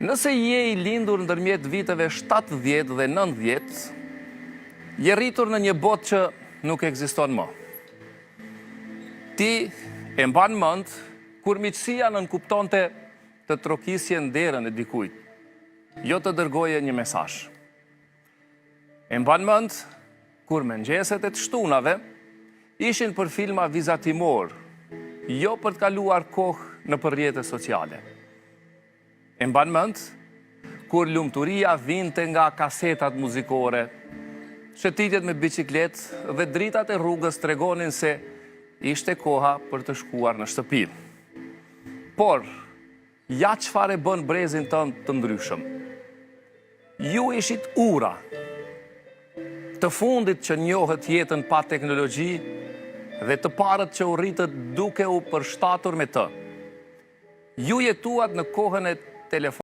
Nëse je I lindur ndërmjet viteve 70 dhe 90, je rritur në një botë që nuk ekziston më. Ti e mban mend kur miqësia nënkuptonte të trokisje nderën e dikujt, jo të dërgoje një mesazh. E mban mend kur mëngjeset e të shtunave ishin për filma vizatimor, jo për të kaluar kohë në rrjetet sociale. E mban mend kur lumturia vinte nga kasetat muzikore, shëtitjet me bicikletë dhe dritat e rrugës tregonin se ishte koha për të shkuar në shtëpi. Por, ja çfarë bën brezin tënd të ndryshëm. Ju ishit ura, të fundit që njohët jetën pa teknologji dhe të parët që u rritët duke u përshtatur me të. Ju jetuat në kohën e telefonit.